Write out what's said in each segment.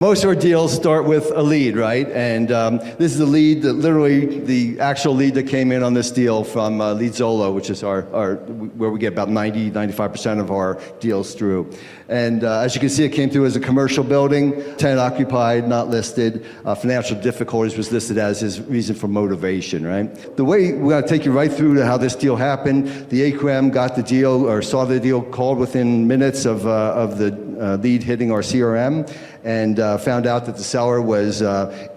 Most of our deals start with a lead, right? And this is the lead, literally the actual lead that came in on this deal from Leadzolo, which is our where we get about 95% of our deals through. And as you can see, it came through as a commercial building, tenant occupied, not listed. Financial difficulties was listed as his reason for motivation, right? The way we're going to take you right through to how this deal happened. The AQM got the deal, or saw the deal, called within minutes of the lead hitting our CRM, and found out that the seller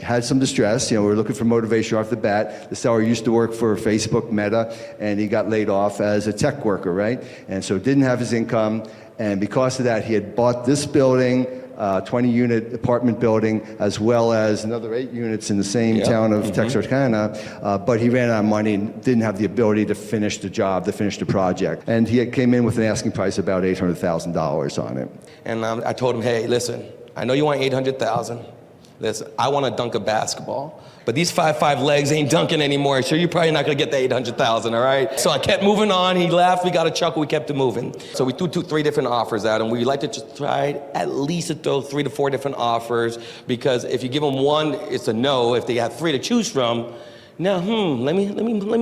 had some distress. You know, we were looking for motivation off the bat. The seller used to work for Facebook, Meta, and he got laid off as a tech worker, right? And so didn't have his income, and because of that, he had bought this building, 20-unit apartment building, as well as another 8 units in the same town of Texarkana, but he ran out of money and didn't have the ability to finish the job, to finish the project. And he came in with an asking price of about $800,000 on it. And I told him, hey, listen, I know you want $800,000. Listen, I want to dunk a basketball, but these 5'5" legs ain't dunking anymore. So you're probably not going to get the $800,000, all right? So I kept moving on. He laughed. We got a chuckle. We kept it moving. So we threw 3 different offers at him. We like to just try at least to throw 3 to 4 different offers, because if you give them one, it's a no. If they have 3 to choose from, now, let me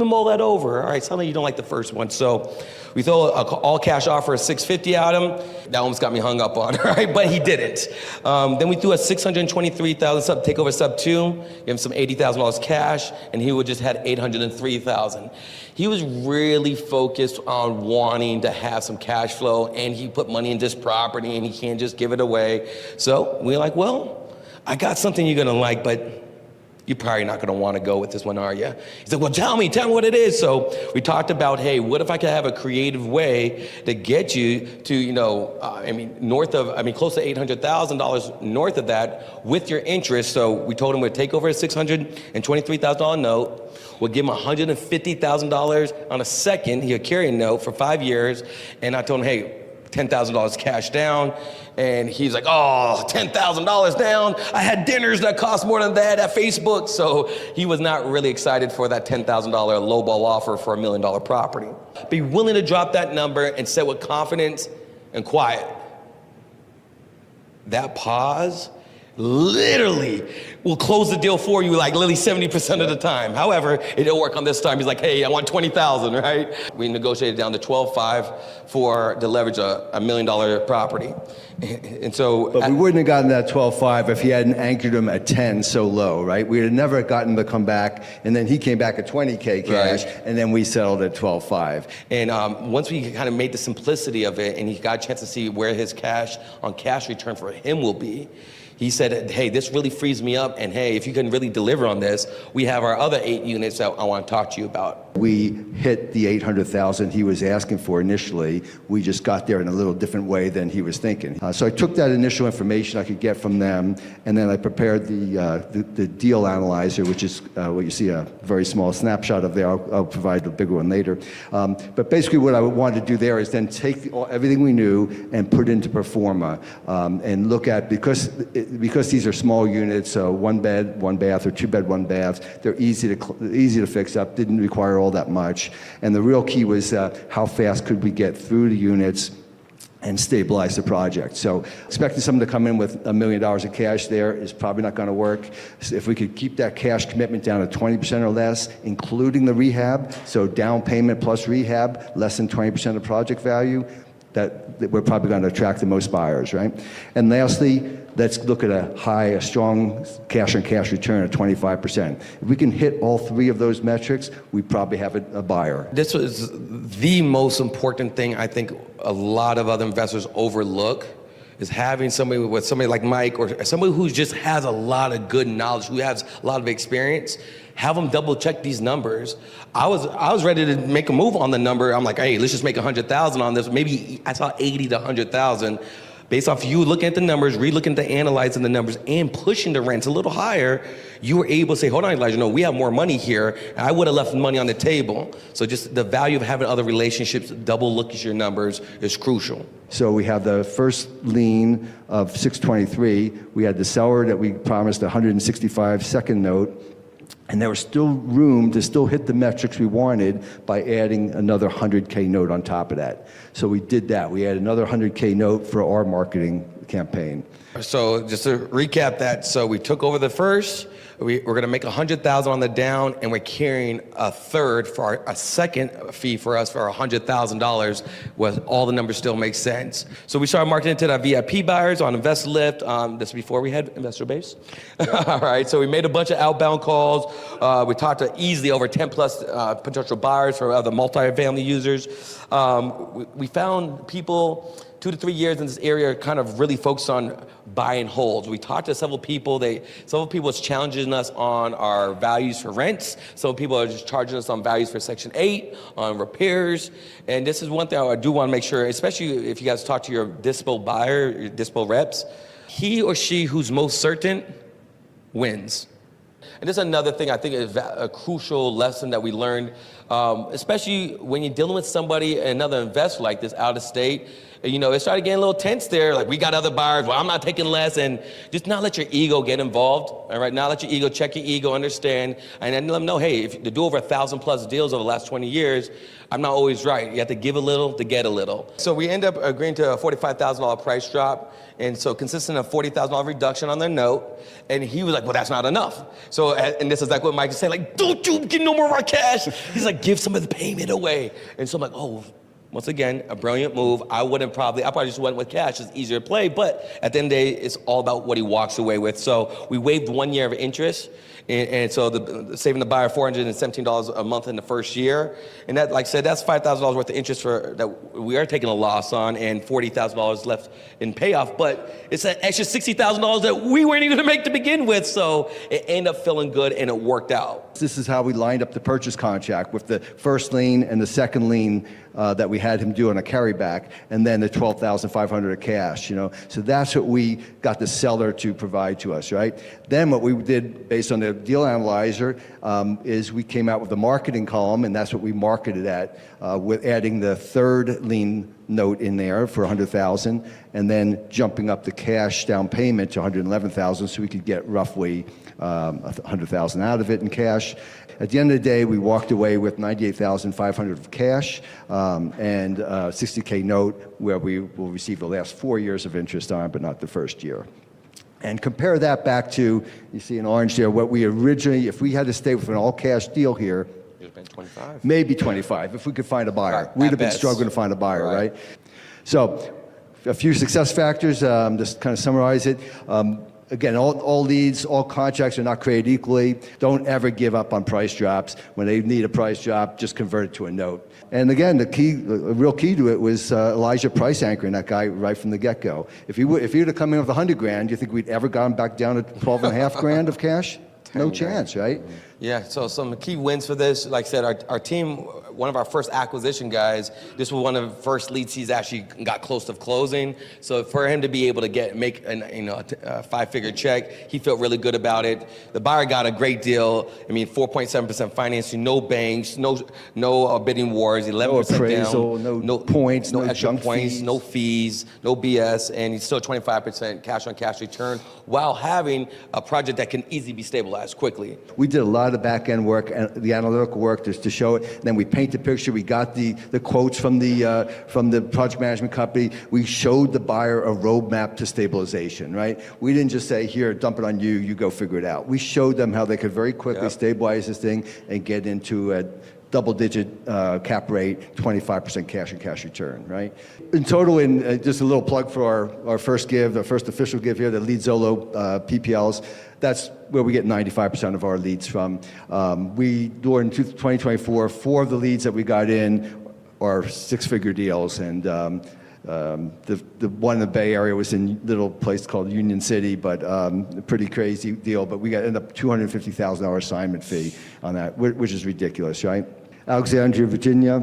mull that over. All right, sounds like you don't like the first one. So we throw an all-cash offer of $650 at him. That almost got me hung up on, right? But he didn't. Then we threw a $623,000 sub takeover sub 2, give him some $80,000 cash, and he would just had $803,000. He was really focused on wanting to have some cash flow, and he put money in this property, and he can't just give it away. So we're like, well, I got something you're gonna like, but you're probably not gonna wanna go with this one, are you? He said, well, tell me what it is. So we talked about, hey, what if I could have a creative way to get you to, close to $800,000 north of that with your interest. So we told him we'd take over a $623,000 note. We'll give him $150,000 on a second. He'll carry a note for 5 years. And I told him, hey, $10,000 cash down, and he's like, oh, $10,000 down? I had dinners that cost more than that at Facebook. So he was not really excited for that $10,000 lowball offer for $1 million property. Be willing to drop that number and say with confidence and quiet. That pause literally will close the deal for you like literally 70% of the time. However, it didn't work on this time. He's like, hey, I want $20,000, right? We negotiated down to 12.5 for the leverage a $1 million property. And so, but we wouldn't have gotten that 12.5 if he hadn't anchored him at 10 so low, right? We would have never gotten him to come back, and then he came back at 20K cash, right, and then we settled at 12.5. And once we kind of made the simplicity of it, and he got a chance to see where his cash on cash return for him will be, he said, hey, this really frees me up, and hey, if you can really deliver on this, we have our other 8 units that I want to talk to you about. We hit the $800,000 he was asking for initially. We just got there in a little different way than he was thinking. So I took that initial information I could get from them, and then I prepared the deal analyzer, which is what you see a very small snapshot of there. I'll provide a bigger one later. But basically what I wanted to do there is then take everything we knew and put it into pro forma, and look at, because these are small units, 1 bed, 1 bath, or 2 bed, 1 bath, they're easy to fix up, didn't require all that much. And the real key was how fast could we get through the units and stabilize the project. So expecting someone to come in with $1 million of cash there is probably not gonna work. So if we could keep that cash commitment down to 20% or less, including the rehab, so down payment plus rehab, less than 20% of project value, that we're probably going to attract the most buyers, right? And lastly, let's look at a strong cash-on-cash return of 25%. If we can hit all 3 of those metrics, we probably have a buyer. This was the most important thing I think a lot of other investors overlook, is having somebody like Mike, or somebody who just has a lot of good knowledge, who has a lot of experience. Have them double check these numbers. I was ready to make a move on the number. I'm like, hey, let's just make 100,000 on this. Maybe I saw 80 to 100,000. Based off you looking at the numbers, re-looking to analyzing the numbers, and pushing the rents a little higher, you were able to say, hold on, Elijah, no, we have more money here. I would have left money on the table. So just the value of having other relationships, double look at your numbers is crucial. So we have the first lien of 623. We had the seller that we promised 165 second note. And there was still room to still hit the metrics we wanted by adding another 100K note on top of that. So we did that. We added another 100K note for our marketing campaign. So just to recap that, so we took over the first, we're gonna make $100,000 on the down, and we're carrying a third for a second fee for us for $100,000, where all the numbers still make sense. So we started marketing to the VIP buyers on InvestLift. This is before we had Investor Base. All right, so we made a bunch of outbound calls. We talked to easily over 10 plus potential buyers for other multifamily users. We found people 2 to 3 years in this area kind of really focused on buy and holds. We talked to several people. Several people was challenging us on our values for rents. Some people are just charging us on values for Section 8, on repairs. And this is one thing I do want to make sure, especially if you guys talk to your dispo buyer, your dispo reps, he or she who's most certain wins. And this is another thing I think is a crucial lesson that we learned, especially when you're dealing with somebody, another investor like this out of state. You know, it started getting a little tense there. Like, we got other buyers. Well, I'm not taking less. And just not let your ego get involved. All right, not let your ego, check your ego, understand. And then let them know, hey, if to do over 1,000 plus deals over the last 20 years, I'm not always right. You have to give a little to get a little. So we end up agreeing to a $45,000 price drop. And so consistent of $40,000 reduction on their note. And he was like, well, that's not enough. So, and this is like what Mike is saying, like, don't you give no more of our cash. He's like, give some of the payment away. And so I'm like, oh, once again, a brilliant move. I probably just went with cash. It's easier to play, but at the end of the day, it's all about what he walks away with. So we waived 1 year of interest, and so saving the buyer $417 a month in the first year. And that, like I said, that's $5,000 worth of interest that we are taking a loss on, and $40,000 left in payoff. But it's an extra $60,000 that we weren't even gonna make to begin with. So it ended up feeling good, and it worked out. This is how we lined up the purchase contract with the first lien and the second lien that we had him do on a carryback, and then the $12,500 of cash, you know. So that's what we got the seller to provide to us, right? Then what we did based on the deal analyzer is we came out with a marketing column, and that's what we marketed at, with adding the third lien note in there for $100,000, and then jumping up the cash down payment to $111,000, so we could get roughly $100,000 out of it in cash. At the end of the day, we walked away with $98,500 of cash and a $60K note where we will receive the last 4 years of interest on, but not the first year. And compare that back to, you see in orange there, what we originally, if we had to stay with an all-cash deal here, been 25. maybe 25, if we could find a buyer. We'd have been struggling to find a buyer, right? So a few success factors, just kind of summarize it. Again, all leads, all contracts are not created equally. Don't ever give up on price drops. When they need a price drop, just convert it to a note. And again, the real key to it was Elijah price anchoring that guy right from the get-go. If he would have come in with $100,000, do you think we'd ever gone back down to $12,500 of cash? No chance, right? Yeah, so some key wins for this. Like I said, our team, one of our first acquisition guys, this was one of the first leads he's actually got close to closing. So for him to be able to make a five-figure check, he felt really good about it. The buyer got a great deal. I mean, 4.7% financing, no banks, no bidding wars, 11% no appraisal, down, no points, no extra junk points, fees. no fees, no BS, and he's still 25% cash-on-cash return while having a project that can easily be stabilized quickly. We did a lot of the back-end work and the analytical work just to show it. Then we paint the picture. We got the quotes from the project management company. We showed the buyer a roadmap to stabilization, right? We didn't just say, here, dump it on you, you go figure it out. We showed them how they could very quickly stabilize this thing and get into a double-digit cap rate, 25% cash-on-cash return, right? In total, just a little plug for our first give, our first official give here, the Leadzolo PPLs. That's where we get 95% of our leads from. During 2024, 4 of the leads that we got in are 6-figure deals, and the one in the Bay Area was in a little place called Union City, but a pretty crazy deal. But we ended up $250,000 assignment fee on that, which is ridiculous, right? Alexandria, Virginia,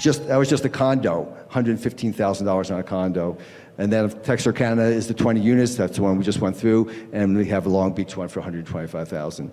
that was just a condo, $115,000 on a condo. And then Texarkana is the 20 units. That's the one we just went through. And we have a Long Beach one for $125,000.